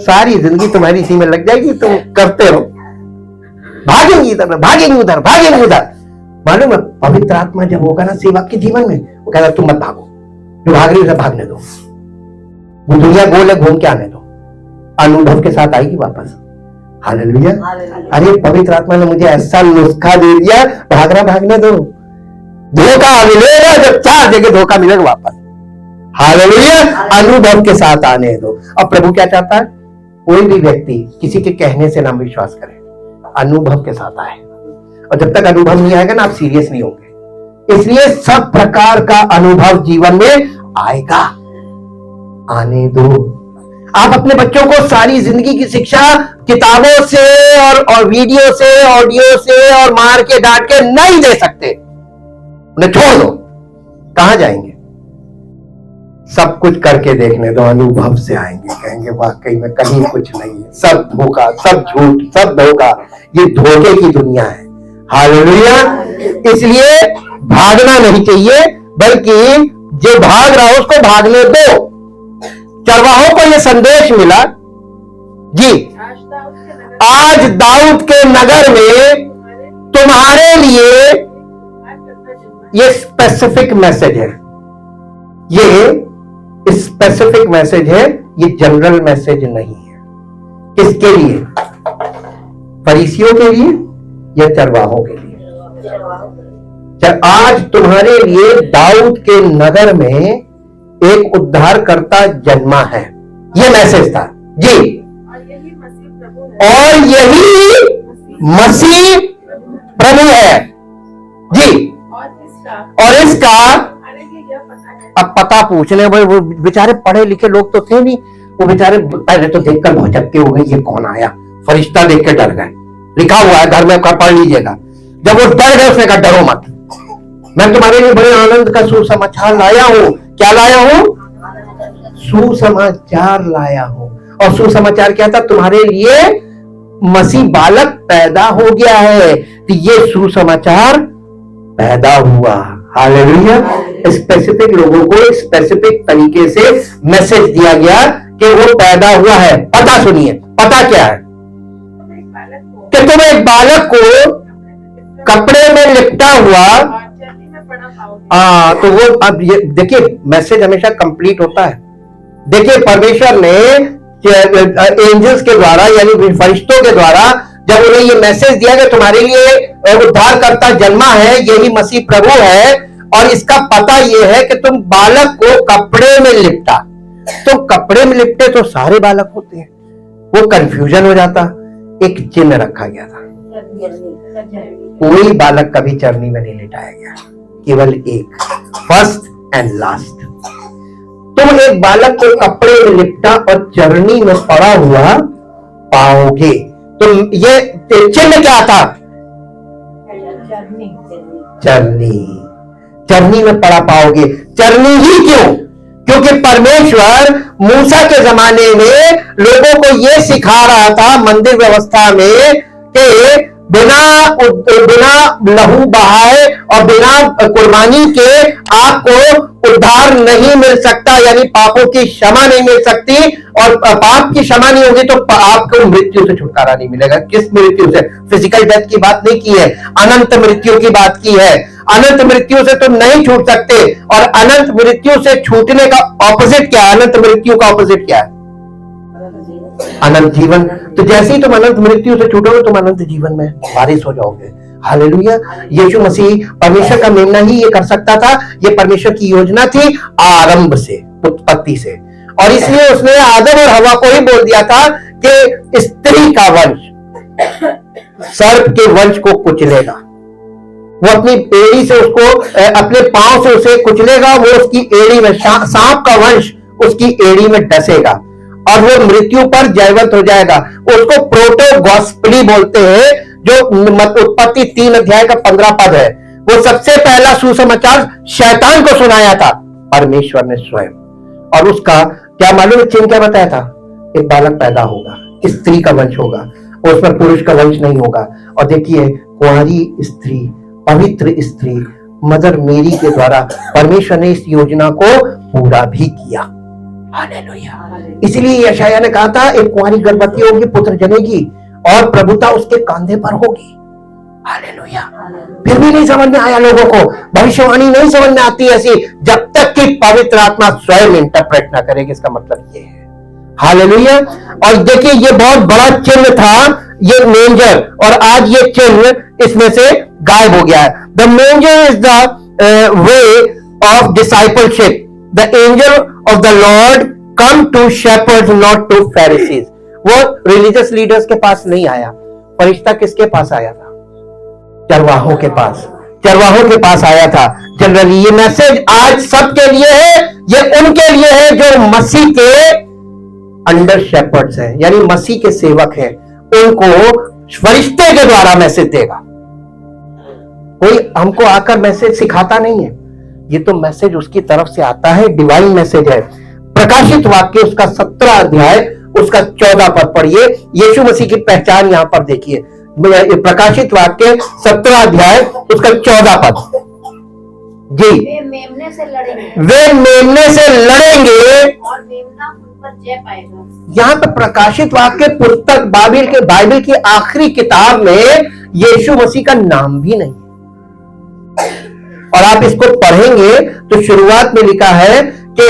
सारी जिंदगी तुम्हारी इसी में लग जाएगी, तुम करते रहो, भागेंगे इधर, भागेंगे उधर, भागेंगे उधर। मालूम है, पवित्र आत्मा जब होगा ना सेवक के जीवन में, वो कहता तुम मत भागो, जो भाग रही है भागने दो, वो दुनिया गोल है, घूम के आने दो, अनुभव के साथ आएगी वापस। हालेलुया। अरे पवित्र आत्मा ने मुझे ऐसा नुस्खा दे दिया, भागने दो, धोखा मिलेगा, जब 4 जगह धोखा मिलेगा वापस। हालेलुया। अनुभव के साथ आने दो। अब प्रभु क्या चाहता है? कोई भी व्यक्ति किसी के कहने से ना विश्वास करे, अनुभव के साथ आए। और जब तक अनुभव नहीं आएगा ना, आप सीरियस नहीं होंगे। इसलिए सब प्रकार का अनुभव जीवन में आएगा, आने दो। आप अपने बच्चों को सारी जिंदगी की शिक्षा किताबों से और वीडियो से, ऑडियो से और मार के डांट के नहीं दे सकते। उन्हें छोड़ दो, कहां जाएंगे? सब कुछ करके देखने दो, अनुभव से आएंगे, कहेंगे वाकई में कहीं कुछ नहीं है, सब धोखा, सब झूठ, सब धोखा, ये धोखे की दुनिया है। हालेलुया। इसलिए भागना नहीं चाहिए, बल्कि जो भाग रहा हो उसको भागने दो। चरवाहों को यह संदेश मिला जी, आज दाऊद के नगर में तुम्हारे लिए ये स्पेसिफिक मैसेज है, ये स्पेसिफिक मैसेज है, ये जनरल मैसेज नहीं है। किसके लिए? फरीसियों के लिए या चरवाहों के लिए? आज तुम्हारे लिए दाऊद के नगर में एक उद्धारकर्ता जन्मा है, ये मैसेज था जी। और यही मसीह प्रभु है जी। और इसका अब पता पूछने, वो बेचारे पढ़े लिखे लोग तो थे नहीं, वो बेचारे पहले तो देखकर भौचक्के हो गए, ये कौन आया? फरिश्ता देख के डर गए। लिखा हुआ है घर में, पढ़ लीजिएगा। जब वो डर गए, उसने कहा डरो मत, मैं तुम्हारे लिए बड़े आनंद का सुसमाचार लाया हूं। क्या लाया हूं? सुसमाचार लाया हूं। और सुसमाचार क्या था? तुम्हारे लिए मसीह बालक पैदा हो गया है। तो ये सुसमाचार पैदा हुआ। हालेलुया। स्पेसिफिक लोगों को स्पेसिफिक तरीके से मैसेज दिया गया कि वो पैदा हुआ है। पता सुनिए, पता क्या है? कि तुम एक बालक को कपड़े में लिपटा हुआ, तो वो अब ये देखिए, मैसेज हमेशा कंप्लीट होता है। देखिए, परमेश्वर ने एंजल्स के द्वारा यानी फरिश्तों के द्वारा जब उन्हें ये मैसेज दिया कि तुम्हारे लिए उद्धारकर्ता जन्मा है, यही मसीह प्रभु है, और इसका पता ये है कि तुम बालक को कपड़े में लिपटा। तो कपड़े में लिपटे तो सारे बालक होते हैं, वो कंफ्यूजन हो जाता। एक चिन्ह रखा गया था, कोई बालक कभी चरनी में नहीं लिटाया गया, केवल एक, फर्स्ट एंड लास्ट। तुम एक बालक को कपड़े में लिपटा और चरनी में पड़ा हुआ पाओगे। तो ये चिन्ह क्या था? चरनी, चरनी में पड़ा पाओगे। चरनी ही क्यों? क्योंकि परमेश्वर मूसा के जमाने में लोगों को यह सिखा रहा था मंदिर व्यवस्था में कि बिना लहू बहाए और बिना कुर्बानी के आपको उद्धार नहीं मिल सकता, यानी पापों की क्षमा नहीं मिल सकती, और पाप की क्षमा नहीं होगी तो आपको मृत्यु से छुटकारा नहीं मिलेगा। किस मृत्यु से? फिजिकल डेथ की बात नहीं की है, अनंत मृत्यु की बात की है। अनंत मृत्यु से तुम नहीं छूट सकते, और अनंत मृत्यु से छूटने का ऑपोजिट क्या है? अनंत मृत्यु का ऑपोजिट क्या है? अनंत जीवन। तो जैसे ही तुम अनंत मृत्यु से छूटोगे तुम अनंत जीवन में वारिस हो जाओगे। हालेलुया। यीशु मसीह परमेश्वर का मेमना ही ये कर सकता था, ये परमेश्वर की योजना थी आरंभ से, उत्पत्ति से, और इसलिए उसने आदम और हवा को ही बोल दिया था कि स्त्री का वंश सर्प के वंश को कुचलेगा। वो अपनी एड़ी से उसको, अपने पांव से उसे कुचलेगा, वो उसकी एड़ी में, सांप का वंश उसकी एड़ी में डसेगा और वो मृत्यु पर जयवंत हो जाएगा। उसको प्रोटो गॉस्पेली बोलते हैं, जो उत्पत्ति 3 अध्याय का 15 पद है। वो सबसे पहला सुसमाचार शैतान को सुनाया था परमेश्वर ने स्वयं, और उसका क्या मालूम है चिन्ह क्या बताया था? एक बालक पैदा होगा, स्त्री का वंश होगा, और उसमें पुरुष का वंश नहीं होगा। और देखिए, कुंवारी स्त्री, पवित्र स्त्री मदर मेरी के द्वारा परमेश्वर ने इस योजना को पूरा भी किया। हालेलुया। इसलिए यशायाह ने कहा था, एक कुंवारी गर्भवती होगी, पुत्र जनेगी, और प्रभुता उसके कंधे पर होगी। हालेलुया। फिर भी नहीं समझ में आया लोगों को, भविष्यवाणी नहीं समझ में आती ऐसी, जब तक कि पवित्र आत्मा स्वयं इंटरप्रेट ना करेगी। इसका मतलब ये है। हालेलुया। और देखिए, ये बहुत बड़ा चिन्ह था ये मेंजर, और आज ये चिन्ह इसमें से गायब हो गया है। The manger is the way of discipleship. The angel of the Lord come to shepherds, not to Pharisees. वो रिलीजियस लीडर्स के पास नहीं आया, फरिश्ता किसके पास आया था? चरवाहों के पास, चरवाहों के पास आया था। जनरली ये मैसेज आज सबके लिए है, ये उनके लिए है जो मसीह के अंडर शेपर्ड्स हैं, यानी मसीह के सेवक हैं। उनको फरिश्ते के द्वारा मैसेज देगा। कोई हमको आकर मैसेज सिखाता नहीं है, ये तो मैसेज उसकी तरफ से आता है, डिवाइन मैसेज है। प्रकाशित वाक्य उसका 17 अध्याय उसका 14 पद पढ़िए। यीशु मसीह की पहचान यहां पर देखिए। प्रकाशित वाक्य 17 अध्याय उसका 14 पद। जी, वे मेमने से लड़ेंगे, वे मेमने से लड़ेंगे और मेमना उन पर जय पाएगा। यहाँ पर प्रकाशित वाक्य पुस्तक बाइबल की आखिरी किताब में यीशु मसीह का नाम भी नहीं, और आप इसको पढ़ेंगे तो शुरुआत में लिखा है कि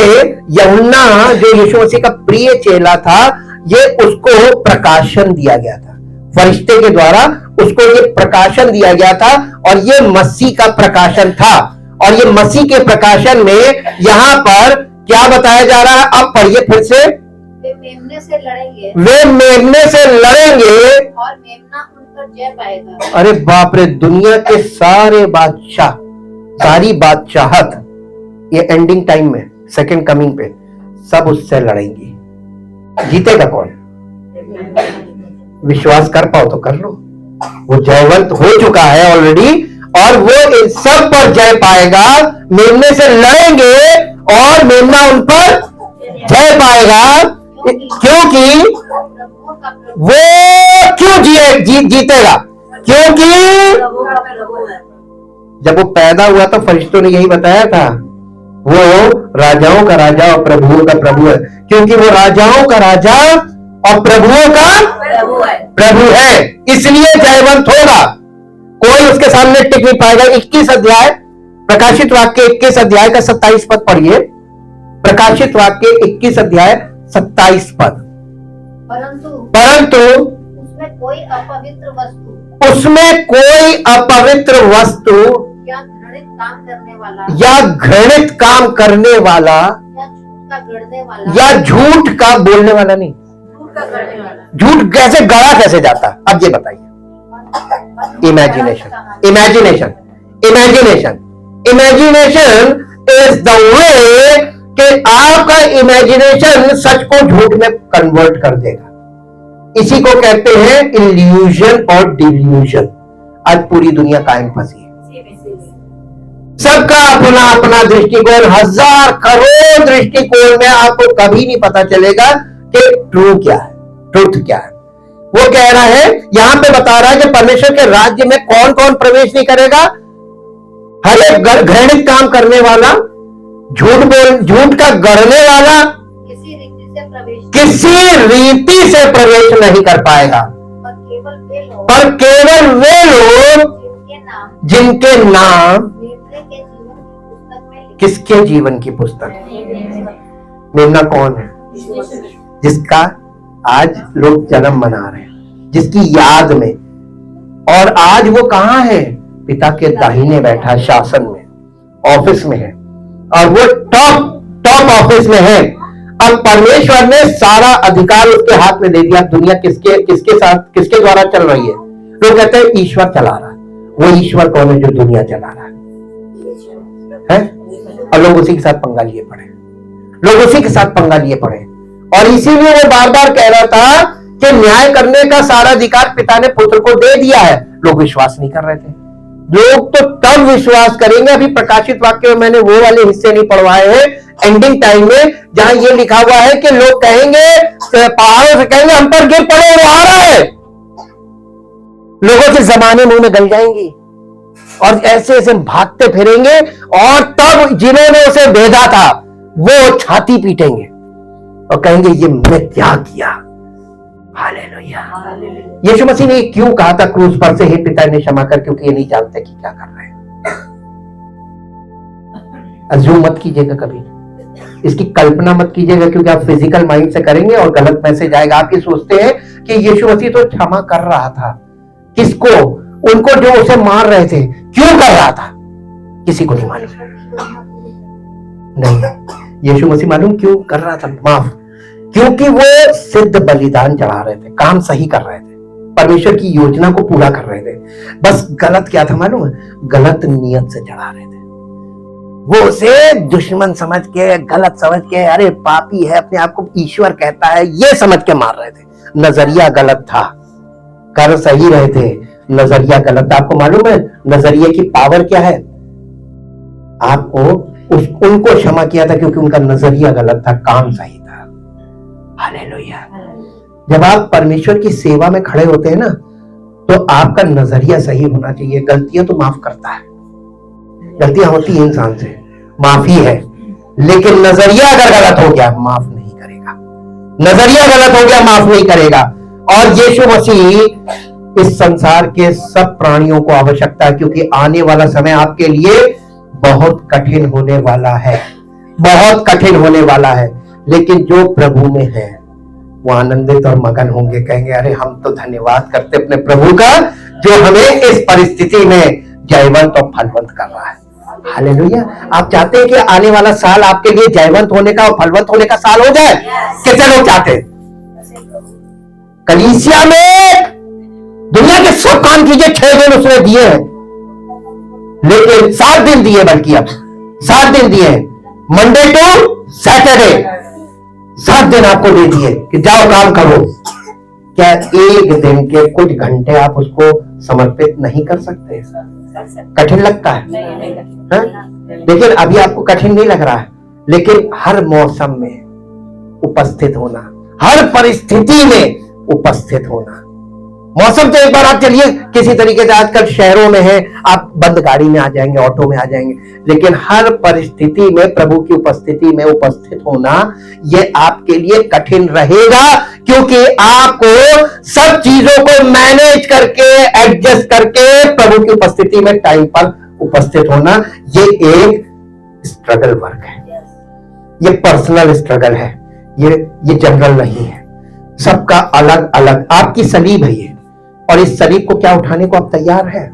यूहन्ना जो यीशु मसीह का प्रिय चेला था, ये उसको प्रकाशन दिया गया था, फरिश्ते के द्वारा उसको ये प्रकाशन दिया गया था, और ये मसीह का प्रकाशन था। और ये मसीह के प्रकाशन में यहाँ पर क्या बताया जा रहा है? अब पढ़िए फिर से। वे मेमने से लड़ेंगे, वे मेमने से लड़ेंगे और मेमना उन पर जय पाएगा। अरे बाप रे, दुनिया के सारे बादशाह, सारी बादशाहत ये एंडिंग टाइम में, सेकंड कमिंग पे सब उससे लड़ेंगे। जीतेगा कौन? विश्वास कर पाओ तो कर लो। वो जयवंत हो चुका है ऑलरेडी, और वो इन सब पर जय पाएगा। मेमने से लड़ेंगे और मेमना उन पर जय पाएगा, क्योंकि वो क्यों जीतेगा? क्योंकि जब वो पैदा हुआ तो फरिश्तों ने यही बताया था, वो राजाओं का राजा और प्रभुओं का प्रभु है, क्योंकि वो राजाओं का राजा और प्रभुओं का प्रभु है, इसलिए जयवंत होगा। कोई उसके सामने टिक नहीं पाएगा। 21 अध्याय प्रकाशित वाक्य 21 अध्याय का 27 पद पढ़िए। प्रकाशित वाक्य 21 अध्याय 27 पद। परंतु उसमें कोई अपवित्र वस्तु या घृणित काम करने वाला या झूठ का बोलने वाला नहीं। झूठ कैसे गढ़ा कैसे जाता? अब ये बताइए। इमेजिनेशन इज द वे कि आपका इमेजिनेशन सच को झूठ में कन्वर्ट कर देगा। इसी को कहते हैं इल्यूजन और डिल्यूजन। आज पूरी दुनिया कायम फंसी है। सबका अपना अपना दृष्टिकोण, हजार करोड़ दृष्टिकोण में आपको कभी नहीं पता चलेगा कि ट्रू क्या है, ट्रुथ क्या है। वो कह रहा है, यहां पे बता रहा है कि परमेश्वर के राज्य में कौन कौन प्रवेश नहीं करेगा। हर एक घृणित काम करने वाला, झूठ का गढ़ने वाला किसी रीति से प्रवेश नहीं कर पाएगा। पर केवल वे लोग जिनके नाम किसके जीवन की पुस्तक, मेमना कौन है? जिसका आज लोग जन्म मना रहे हैं, जिसकी याद में, और आज वो कहां है? पिता के दाहिने बैठा, शासन में, ऑफिस में है, और वो टॉप ऑफिस में है। अब परमेश्वर ने सारा अधिकार उसके हाथ में दे दिया। दुनिया किसके द्वारा चल रही है? लोग कहते हैं ईश्वर चला रहा है। वो ईश्वर कौन है जो दुनिया चला रहा है? और लोग उसी के साथ पंगा लिए पड़े, और इसीलिए वो बार बार कह रहा था कि न्याय करने का सारा अधिकार पिता ने पुत्र को दे दिया है। लोग विश्वास नहीं कर रहे थे। लोग तो तब विश्वास करेंगे, अभी प्रकाशित वाक्य में मैंने वो वाले हिस्से नहीं पढ़वाए हैं, एंडिंग टाइम में, जहां ये लिखा हुआ है कि लोग कहेंगे, पहाड़ों से कहेंगे हम पर गिर पड़े, वो आ रहा है। लोगों के जमाने मुंह में गल जाएंगी और ऐसे ऐसे भागते फिरेंगे, और तब जिन्होंने उसे भेजा था वो छाती पीटेंगे और कहेंगे ये मैंने क्या किया। हालेलुया। यीशु मसीह ने क्यों कहा था क्रूस पर से, हे पिता ने क्षमा कर, क्योंकि ये नहीं जानते कि क्या कर रहे हैं। अज्यूम मत कीजिएगा कभी, इसकी कल्पना मत कीजिएगा, क्योंकि आप फिजिकल माइंड से करेंगे और गलत मैसेज आएगा। आप ये सोचते हैं कि यीशु मसीह तो क्षमा कर रहा था, किसको? उनको जो उसे मार रहे थे। क्यों कर रहा था? किसी को नहीं मालूम। नहीं, यीशु मसीह मालूम क्यों कर रहा था माफ? क्योंकि वो सिद्ध बलिदान चढ़ा रहे थे, काम सही कर रहे थे, परमेश्वर की योजना को पूरा कर रहे थे। बस गलत क्या था मालूम है? गलत नियत से चढ़ा रहे थे। वो उसे दुश्मन समझ के, गलत समझ के, अरे पापी है, अपने आप को ईश्वर कहता है, ये समझ के मार रहे थे। नजरिया गलत था, कर सही रहे थे, नजरिया गलत था। आपको मालूम है नजरिए की पावर क्या है? आपको उनको क्षमा किया था क्योंकि उनका नजरिया गलत था, काम सही था। हालेलुया। जब आप परमेश्वर की सेवा में खड़े होते हैं ना, तो आपका नजरिया सही होना चाहिए। गलतियां तो माफ करता है, गलतियां होती है इंसान से, माफी है, लेकिन नजरिया अगर गलत हो गया माफ नहीं करेगा। नजरिया गलत हो गया माफ नहीं करेगा। और यीशु मसीह इस संसार के सब प्राणियों को आवश्यकता है, क्योंकि आने वाला समय आपके लिए बहुत कठिन होने वाला है, बहुत कठिन होने वाला है। लेकिन जो प्रभु में है वो आनंदित और मगन होंगे, कहेंगे अरे हम तो धन्यवाद करते अपने प्रभु का जो हमें इस परिस्थिति में जयवंत और फलवंत कर रहा है। हालेलुया। आप चाहते हैं कि आने वाला साल आपके लिए जयवंत होने का और फलवंत होने का साल हो जाए? कितने लोग चाहते हैं? कलीसिया में दुनिया के सब काम कीजिए, 6 दिन उसने दिए हैं, लेकिन 7 दिन दिए, बल्कि अब 7 दिन दिए, मंडे टू सैटरडे 7 दिन आपको दे दिए कि जाओ काम करो। क्या एक दिन के कुछ घंटे आप उसको समर्पित नहीं कर सकते? कठिन लगता है, लेकिन अभी आपको कठिन नहीं लग रहा है। लेकिन हर मौसम में उपस्थित होना, हर परिस्थिति में उपस्थित होना। मौसम तो एक बार आप चलिए किसी तरीके से, आजकल शहरों में है, आप बंद गाड़ी में आ जाएंगे, ऑटो में आ जाएंगे, लेकिन हर परिस्थिति में प्रभु की उपस्थिति में उपस्थित होना ये आपके लिए कठिन रहेगा, क्योंकि आपको सब चीजों को मैनेज करके, एडजस्ट करके प्रभु की उपस्थिति में टाइम पर उपस्थित होना ये एक स्ट्रगल वर्क है, ये पर्सनल स्ट्रगल है, ये जनरल नहीं है, सबका अलग अलग। आपकी सलीब है ये, और इस सलीब को क्या उठाने को आप तैयार हैं?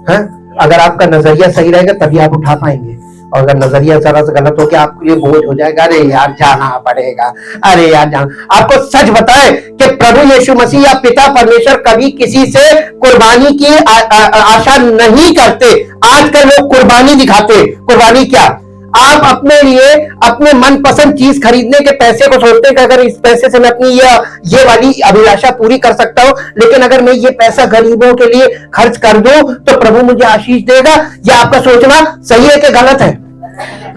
हैं? अगर आपका नजरिया सही रहेगा तभी आप उठा पाएंगे, और अगर नजरिया जरा सा गलत हो गया आपके लिए बोझ हो जाएगा, अरे यार जाना पड़ेगा, अरे यार जाना। आपको सच बताए कि प्रभु यीशु मसीह या पिता परमेश्वर कभी किसी से कुर्बानी की आशा नहीं करते। आजकल लोग कुर्बानी दिखाते। कुर्बानी क्या? आप अपने लिए अपने मनपसंद चीज खरीदने के पैसे को सोचते हैं कि अगर इस पैसे से मैं अपनी ये वाली अभिलाषा पूरी कर सकता हूं, लेकिन अगर मैं ये पैसा गरीबों के लिए खर्च कर दूं तो प्रभु मुझे आशीष देगा। यह आपका सोचना सही है कि गलत है?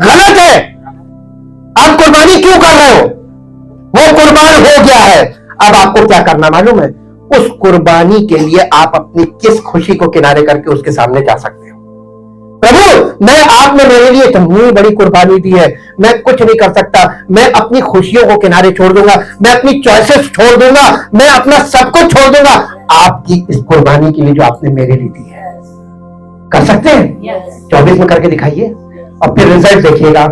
गलत है। आप कुर्बानी क्यों कर रहे हो? वो कुर्बान हो गया है। अब आपको क्या करना मालूम है? उस कुर्बानी के लिए आप अपनी किस खुशी को किनारे करके उसके सामने जा सकते हो। प्रभु, मैं आपने मेरे लिए इतनी बड़ी कुर्बानी दी है, मैं कुछ नहीं कर सकता, मैं अपनी खुशियों को किनारे छोड़ दूंगा, मैं अपनी चॉइसेस छोड़ दूंगा, मैं अपना सब कुछ छोड़ दूंगा आपकी इस कुर्बानी के लिए जो आपने मेरे लिए दी है। कर सकते हैं? 24 में करके दिखाइए और फिर रिजल्ट देखिएगा।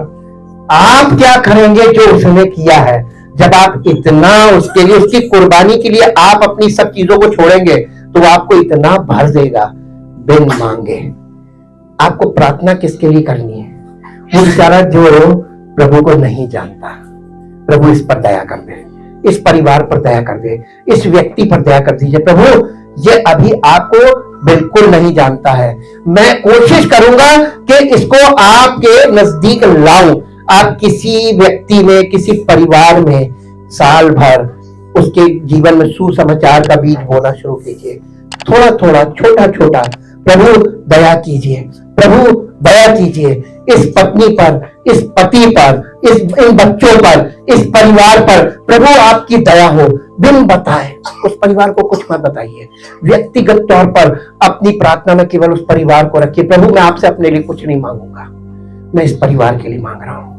आप क्या करेंगे जो उसने किया है? जब आप इतना उसके लिए, उसकी कुर्बानी के लिए आप अपनी सब चीजों को छोड़ेंगे तो वो आपको इतना भर देगा बिन मांगे। आपको प्रार्थना किसके लिए करनी है? वो बेचारा जो प्रभु को नहीं जानता। प्रभु इस पर दया कर दे, इस परिवार पर दया कर दे, इस व्यक्ति पर दया कर दीजिए। प्रभु, ये अभी आपको बिल्कुल नहीं जानता है, मैं कोशिश करूंगा कि इसको आपके नजदीक लाऊं। आप किसी व्यक्ति में, किसी परिवार में साल भर उसके जीवन में सुसमाचार का बीज बोना शुरू कीजिए, थोड़ा थोड़ा, छोटा छोटा। प्रभु दया कीजिए, प्रभु दया कीजिए इस पत्नी पर, इस पति पर, इन बच्चों पर, इस परिवार पर। प्रभु आपकी दया हो, बिन बताए उस परिवार को कुछ मत बताइए। व्यक्तिगत तौर पर अपनी प्रार्थना में केवल उस परिवार को रखिए। प्रभु, मैं आपसे अपने लिए कुछ नहीं मांगूंगा, मैं इस परिवार के लिए मांग रहा हूं।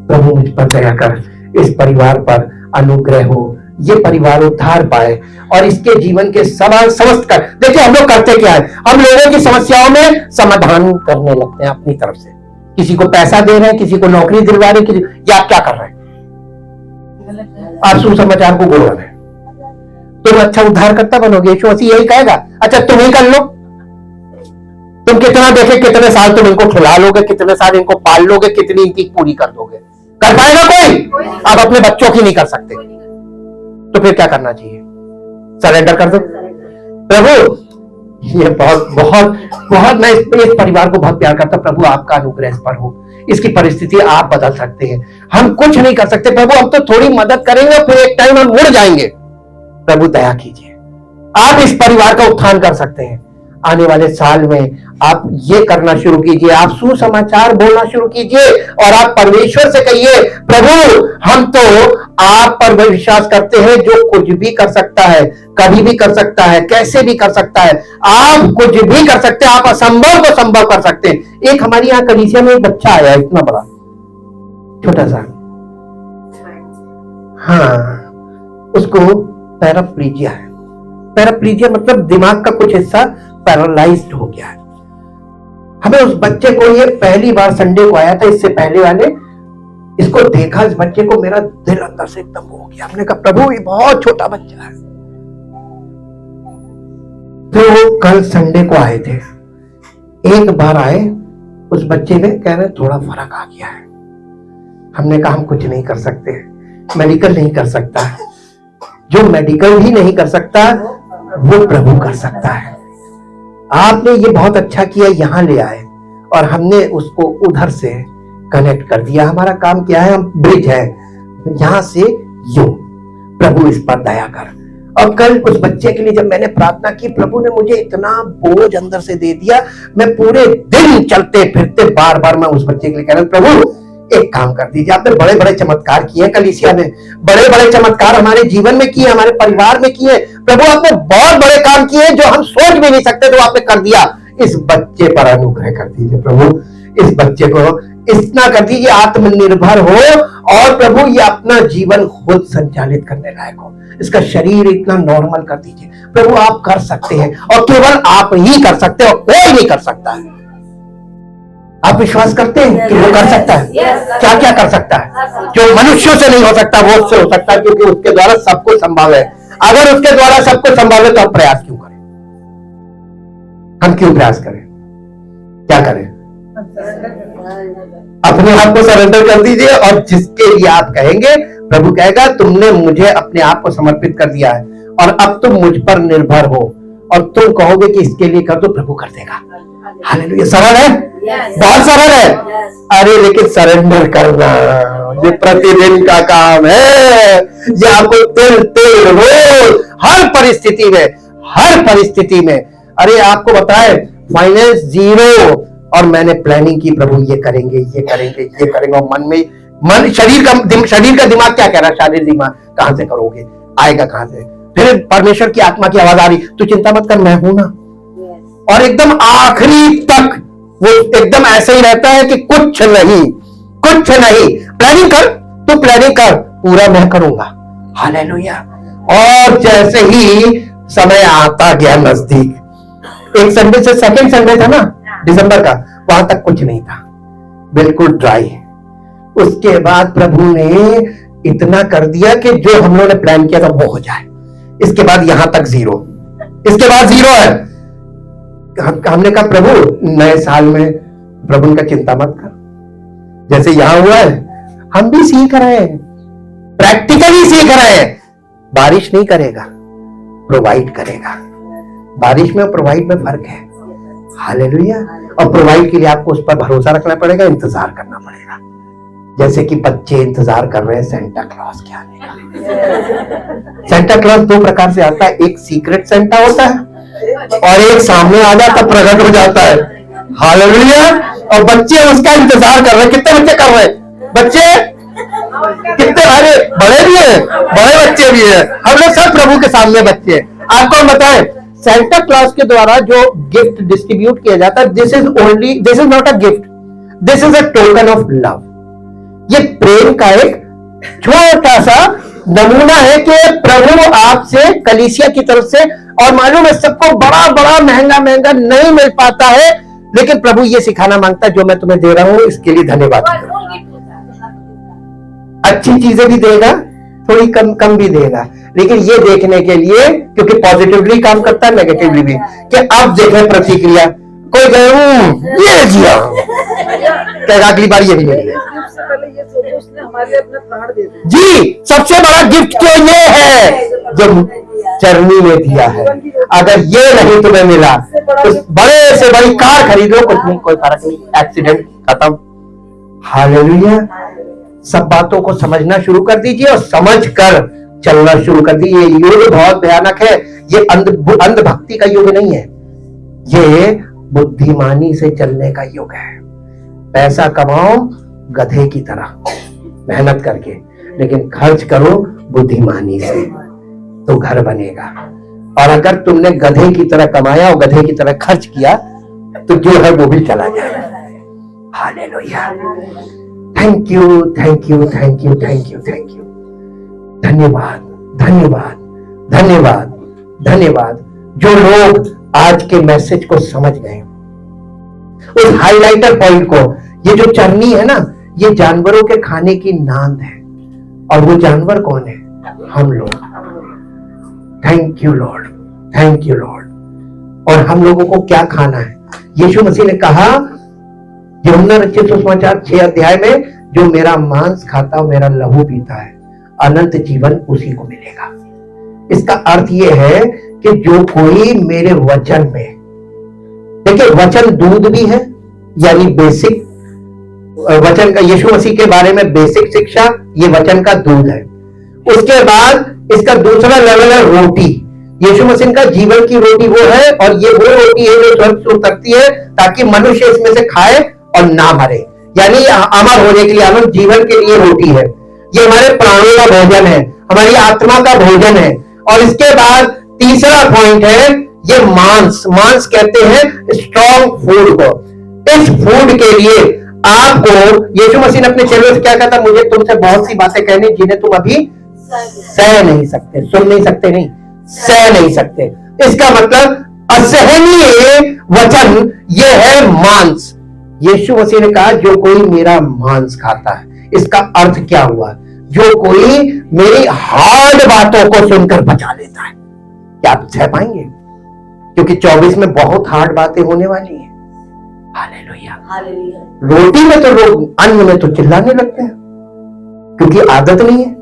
प्रभु मुझ पर दया कर, इस परिवार पर अनुग्रह हो, ये परिवार उद्धार पाए और इसके जीवन के सवाल समस्त कर। देखिए हम लोग करते क्या है, हम लोगों की समस्याओं में समाधान करने लगते हैं अपनी तरफ से। किसी को पैसा दे रहे हैं, किसी को नौकरी दिलवा रहे हैं, या आप क्या कर रहे हैं? आप सुसमाचार को बोल रहे हैं। तुम अच्छा उद्धारकर्ता बनोगे, यीशु मसीह यही कहेगा। अच्छा तुम ही कर लो। तुम कितना देखे, कितने साल तुम इनको खिला लोगे, कितने साल इनको पाल लोगे, कितनी इनकी पूरी कर दोगे? कर पाएगा कोई? आप अपने बच्चों की नहीं कर सकते, तो फिर क्या करना चाहिए? सरेंडर कर दो। प्रभु, ये बहुत बहुत बहुत, मैं इस परिवार को बहुत प्यार करता हूं। प्रभु आपका अनुग्रह इस पर हो, इसकी परिस्थिति आप बदल सकते हैं। हम कुछ नहीं कर सकते प्रभु, हम तो थोड़ी मदद करेंगे, फिर एक टाइम हम मुड़ जाएंगे। प्रभु दया कीजिए, आप इस परिवार का उत्थान कर सकते हैं। आने वाले साल में आप ये करना शुरू कीजिए, आप सुसमाचार बोलना शुरू कीजिए और आप परमेश्वर से कहिए, प्रभु हम तो आप पर विश्वास करते हैं जो कुछ भी कर सकता है, कभी भी कर सकता है, कैसे भी कर सकता है। आप कुछ भी कर सकते हैं, आप असंभव को संभव कर सकते हैं। एक हमारी यहाँ कलीसिया में एक बच्चा आया, इतना बड़ा, छोटा सा, हाँ, उसको पैराप्लीजिया है। पैराप्लीजिया मतलब दिमाग का कुछ हिस्सा पैरालाइज्ड हो गया है। हमें उस बच्चे को, ये पहली बार संडे को आया था, इससे पहले वाले इसको देखा, इस बच्चे को मेरा दिल अंदर से एकदम हो गया। हमने कहा प्रभु ये बहुत छोटा बच्चा है। तो वो कल संडे को आए थे, एक बार आए, उस बच्चे में कह रहे थोड़ा फर्क आ गया है। हमने कहा हम कुछ नहीं कर सकते, मेडिकल नहीं कर सकता, जो मेडिकल भी नहीं कर सकता वो प्रभु कर सकता है। आपने ये बहुत अच्छा किया, यहां ले आए और हमने उसको उधर से कनेक्ट कर दिया। हमारा काम क्या है, हम ब्रिज है, यहां से यूं। प्रभु इस पर दया कर। और कल उस बच्चे के लिए जब मैंने प्रार्थना की, प्रभु ने मुझे इतना बोझ अंदर से दे दिया। मैं पूरे दिन चलते फिरते बार बार मैं उस बच्चे के लिए कह रहा हूं, प्रभु एक काम कर दीजिए। आपने बड़े बड़े चमत्कार किए कलीसिया में, बड़े बड़े चमत्कार हमारे जीवन में किए, हमारे परिवार में किए। प्रभु आपने बहुत बड़े काम किए जो हम सोच भी नहीं सकते, तो आपने कर दिया। इस बच्चे पर अनुग्रह कर दीजिए प्रभु, इस बच्चे को इतना कर दीजिए आत्मनिर्भर हो और प्रभु ये अपना जीवन खुद संचालित करने लायक हो। इसका शरीर इतना नॉर्मल कर दीजिए प्रभु, आप कर सकते हैं और केवल आप ही कर सकते हैं और कोई नहीं कर सकता है। आप विश्वास करते हैं कि वो कर सकता है? क्या क्या कर सकता है? जो मनुष्यों से नहीं हो सकता वो उससे हो सकता है, क्योंकि उसके द्वारा सब कुछ संभव है। अगर उसके द्वारा सब कुछ संभव है तो हम प्रयास क्यों करें? हम क्यों प्रयास करें? क्या करें? अपने आप को सरेंडर कर दीजिए और जिसके लिए आप कहेंगे, प्रभु कहेगा तुमने मुझे अपने आप को समर्पित कर दिया है और अब तुम मुझ पर निर्भर हो और तुम कहोगे कि इसके लिए कर दो, प्रभु कर देगा। हालेलुया। सरल है, बहुत सरल है। अरे लेकिन सरेंडर करना ये प्रतिदिन का काम है। ये आपको तिल तिल रोज हर परिस्थिति में अरे आपको बताए फाइनेंस जीरो और मैंने प्लानिंग की, प्रभु ये करेंगे और शरीर का दिमाग क्या कह रहा है? शारीरिक दिमाग कहां से करोगे, आएगा कहां से? फिर परमेश्वर की आत्मा की आवाज आ रही, तू चिंता मत कर, मैं हूं ना। और एकदम आखिरी तक वो एकदम ऐसे ही रहता है कि कुछ नहीं, प्लानिंग कर, पूरा मैं करूंगा। हालेलुया। और जैसे ही समय आता गया नजदीक, एक संडे से सेकंड संडे था ना दिसंबर का, वहां तक कुछ नहीं था, बिल्कुल ड्राई। उसके बाद प्रभु ने इतना कर दिया कि जो हम लोगों ने प्लान किया था वो हो जाए। इसके बाद यहां तक जीरो, है। हमने कहा प्रभु नए साल में प्रभु का चिंता मत कर, जैसे यहां हुआ है हम भी सीख रहे हैं, प्रैक्टिकली सीख रहे हैं। बारिश नहीं करेगा, प्रोवाइड करेगा। बारिश में और प्रोवाइड में फर्क है। हालेलुया। और प्रोवाइड के लिए आपको उस पर भरोसा रखना पड़ेगा, इंतजार करना पड़ेगा। जैसे कि बच्चे इंतजार कर रहे हैं सेंटा क्लॉज के आने का। सेंटा क्लॉज दो प्रकार से आता है, एक सीक्रेट सेंटा होता है और एक सामने आ जाता, प्रकट हो जाता है। हालेलुया। और बच्चे उसका इंतजार कर रहे हैं। कितने बच्चे कर रहे हैं? बच्चे कितने? अरे बड़े भी हैं, बड़े बच्चे भी हैं। हम लोग सब प्रभु के सामने बच्चे हैं। आपको बताएं, सेंटा क्लॉज के द्वारा जो गिफ्ट डिस्ट्रीब्यूट किया जाता है, this is not a gift, this is a token of love. ये प्रेम का एक छोटा सा नमूना है कि प्रभु आपसे, कलीसिया की तरफ से, और मालूम है सबको बड़ा बड़ा महंगा नहीं मिल पाता है, लेकिन प्रभु ये सिखाना मांगता है, जो मैं तुम्हें दे रहा हूं इसके लिए धन्यवाद। अच्छी चीजें भी देगा, थोड़ी कम भी देगा, लेकिन ये देखने के लिए, क्योंकि पॉजिटिवली काम करता है, नेगेटिवली भी, कि अब देखें प्रतिक्रिया। कोई कहे ये दिया, कहेगा अगली बार ये भी ले लिया। सबसे पहले ये सोचो उसने हमारे लिए अपना प्राण दे दिया। जी, सबसे बड़ा गिफ्ट तो ये है जो चरनी ने दिया है। अगर ये नहीं तुम्हें मिला तो बड़े से बड़ी कार खरीद लो, कुछ नहीं, कोई फर्क नहीं, एक्सीडेंट खत्म। हालेलुया। सब बातों को समझना शुरू कर दीजिए और समझ कर चलना शुरू कर दीजिए। ये युग बहुत भयानक है। ये अंधभक्ति का युग नहीं है, ये बुद्धिमानी से चलने का युग है। पैसा कमाओ गधे की तरह मेहनत करके, लेकिन खर्च करो बुद्धिमानी से, तो घर बनेगा। और अगर तुमने गधे की तरह कमाया और गधे की तरह खर्च किया तो जो है वो भी चला जाएगा। हालेलुया। Thank you. धन्यवाद जो लोग आज के मैसेज को समझ गए, उस हाइलाइटर पॉइंट को। ये जो चरनी है ना, ये जानवरों के खाने की नांद है, और वो जानवर कौन है? हम लोग। Thank you Lord. और हम लोगों को क्या खाना है? यीशु मसीह ने कहा यूहन्ना रचित सुसमाचार 6 अध्याय में, जो मेरा मांस खाता और मेरा लहू पीता है, अनंत जीवन उसी को मिलेगा। इसका अर्थ यह है कि जो कोई मेरे वचन में, देखिए वचन दूध भी है, यानी बेसिक वचन का, यीशु मसीह के बारे में बेसिक शिक्षा, ये वचन का दूध है। उसके बाद इसका दूसरा लेवल है रोटी। यीशु मसीह का जीवन की रोटी वो है, और ये वो रोटी है जो स्वर्ग से उतरती है ताकि मनुष्य इसमें से खाए और ना मरे, यानी अमर होने के लिए, अनंत जीवन के लिए रोटी है। ये हमारे प्राणों का भोजन है, हमारी आत्मा का भोजन है। और इसके बाद तीसरा पॉइंट है ये मांस कहते हैं स्ट्रॉन्ग फूड को। इस फूड के लिए आपको, यीशु मसीह ने अपने चेलों से क्या कहता, मुझे तुमसे बहुत सी बातें कहनी जिन्हें तुम अभी सह नहीं सकते, सुन नहीं सकते, नहीं सह नहीं सकते। इसका मतलब असहनीय वचन ये है मांस। यीशु मसीह ने कहा जो कोई मेरा मांस खाता है, इसका अर्थ क्या हुआ? जो कोई मेरी हार्ड बातों को सुनकर बचा लेता है। क्या आप सह पाएंगे? क्योंकि 24 में बहुत हार्ड बातें होने वाली हैं। हालेलुया। रोटी में तो लोग, अन्न में तो चिल्लाने लगते हैं क्योंकि आदत नहीं है।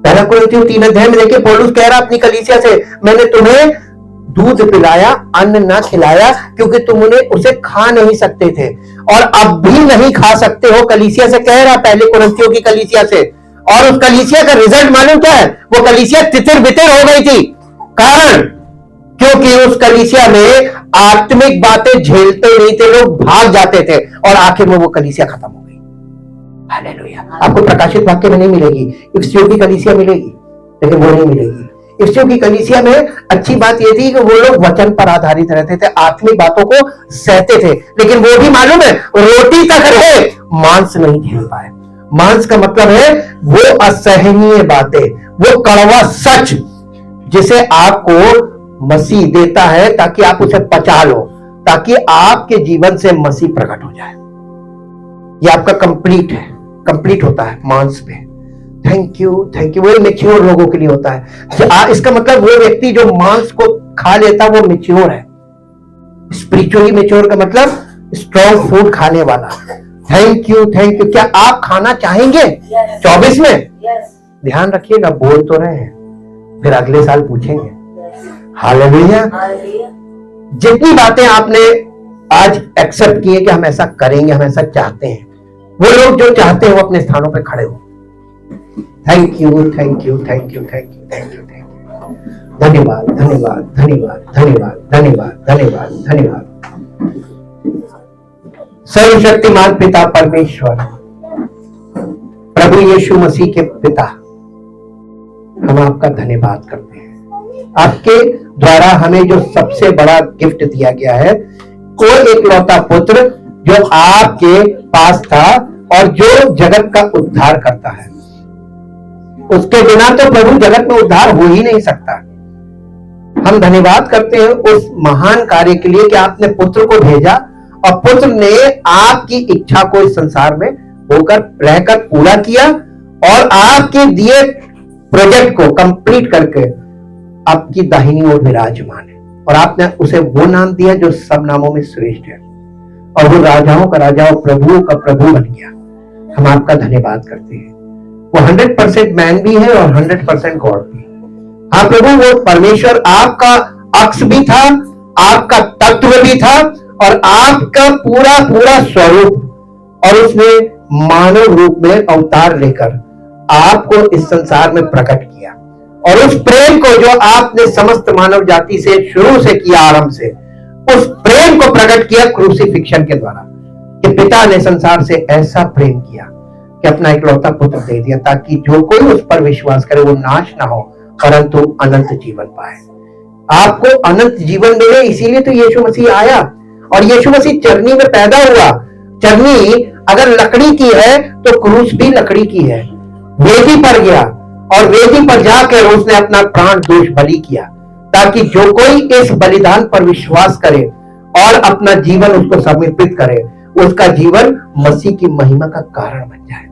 पहला कोरिन्थियों 3 अध्याय में देखिए, पौलुस कह रहा अपनी कलीसिया से, मैंने तुम्हें दूध पिलाया, अन्न ना खिलाया, क्योंकि तुम उसे खा नहीं सकते थे और अब भी नहीं खा सकते हो। कलीसिया से कह रहा, पहले कुरिन्थियों की कलीसिया से। और उस कलीसिया का रिजल्ट मालूम क्या है? वो कलीसिया तितिर बितिर हो गई थी। कारण, क्योंकि उस कलीसिया में आत्मिक बातें झेलते नहीं थे, लोग भाग जाते थे और आखिर में वो कलीसिया खत्म हो गई। हालेलुया। आपको प्रकाशित वाक्य में नहीं मिलेगी, इफिसियों की कलीसिया मिलेगी, लेकिन वो नहीं मिलेगी। इफिसियों की कलीसिया में अच्छी बात यह थी कि वो लोग वचन पर आधारित रहते थे, आत्मिक बातों को सहते थे, लेकिन वो भी मालूम है रोटी तक रहे, मांस नहीं झेल पाए। मांस का मतलब है वो असहनीय बातें, वो कड़वा सच जिसे आपको मसीह देता है ताकि आप उसे पचा लो, ताकि आपके जीवन से मसीह प्रकट हो जाए। ये आपका कंप्लीट है, कंप्लीट होता है मांस पे। Thank you, thank you. वो मैच्योर लोगों के लिए होता है। इसका मतलब वो व्यक्ति जो मांस को खा लेता वो मैच्योर है। स्पिरिचुअली मैच्योर का मतलब स्ट्रॉन्ग फूड खाने वाला। Thank you, thank you. क्या आप खाना चाहेंगे 24 में? ध्यान रखिएगा, बोल तो रहे हैं, फिर अगले साल पूछेंगे। हालेलुया। जितनी बातें आपने आज एक्सेप्ट की है कि हम ऐसा करेंगे, हम ऐसा चाहते हैं, वो लोग जो चाहते हैं वो अपने स्थानों पे खड़े हो। Thank you, thank you, thank you, thank you, thank you, thank you. धन्यवाद, धन्यवाद, धन्यवाद, धन्यवाद, धन्यवाद, धन्यवाद, धन्यवाद। सर्वशक्तिमान पिता परमेश्वर, प्रभु यीशु मसीह के पिता, हम आपका धन्यवाद करते हैं। आपके द्वारा हमें जो सबसे बड़ा गिफ्ट दिया गया है, कोई एकलौता पुत्र जो आपके पास था और जो जगत का उद्धार करता है। उसके बिना तो प्रभु जगत में उद्धार हो ही नहीं सकता। हम धन्यवाद करते हैं उस महान कार्य के लिए कि आपने पुत्र को भेजा और पुत्र ने आपकी इच्छा को इस संसार में होकर रहकर पूरा किया और आपके दिए प्रोजेक्ट को कंप्लीट करके आपकी दाहिनी ओर विराजमान है। और आपने उसे वो नाम दिया जो सब नामों में श्रेष्ठ है, और वो राजाओं का राजा और प्रभुओं का प्रभु बन गया। हम आपका धन्यवाद करते हैं। वो 100% मैन भी है और 100% गॉड भी। हाँ प्रभु, वो परमेश्वर आपका अक्ष भी था, आपका तत्व भी था और आपका पूरा पूरा स्वरूप, और उसने मानव रूप में अवतार लेकर आपको इस संसार में प्रकट किया। और उस प्रेम को जो आपने समस्त मानव जाति से शुरू से किया, आरंभ से, उस प्रेम को प्रकट किया क्रूसिफिक्शन के द्वारा, कि पिता ने संसार से ऐसा प्रेम किया कि अपना इकलौता पुत्र दे दिया, ताकि जो कोई उस पर विश्वास करे वो नाश ना हो परंतु अनंत जीवन पाए। आपको अनंत जीवन मिले, इसीलिए तो यीशु मसीह आया। और यीशु मसीह चरनी में पैदा हुआ। चरनी अगर लकड़ी की है तो क्रूस भी लकड़ी की है। वेदी पर गया और वेदी पर जाकर उसने अपना प्राण दोष बलि किया, ताकि जो कोई इस बलिदान पर विश्वास करे और अपना जीवन उसको समर्पित करे, उसका जीवन मसीह की महिमा का कारण बन जाए।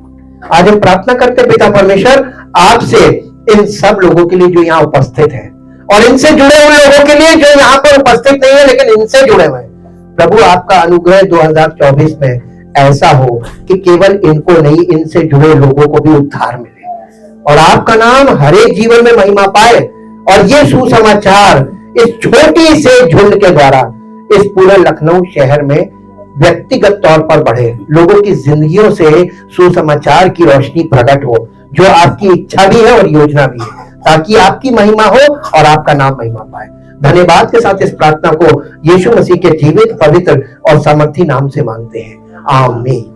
आज हम प्रार्थना करते पिता परमेश्वर आपसे इन सब लोगों के लिए जो यहाँ उपस्थित हैं और इनसे जुड़े हुए लोगों के लिए जो यहाँ पर उपस्थित नहीं है लेकिन इनसे जुड़े हुए हैं। प्रभु आपका अनुग्रह 2024 में ऐसा हो कि केवल इनको नहीं, इनसे जुड़े लोगों को भी उद्धार मिले और आपका नाम हर एक जीवन में महिमा पाए। और ये सुसमाचार इस छोटी से झुंड के द्वारा इस पूरे लखनऊ शहर में व्यक्तिगत तौर पर बढ़े, लोगों की जिंदगियों से सुसमाचार की रोशनी प्रकट हो, जो आपकी इच्छा भी है और योजना भी है, ताकि आपकी महिमा हो और आपका नाम महिमा पाए। धन्यवाद के साथ इस प्रार्थना को यीशु मसीह के जीवित, पवित्र और सामर्थी नाम से मांगते हैं, आमीन।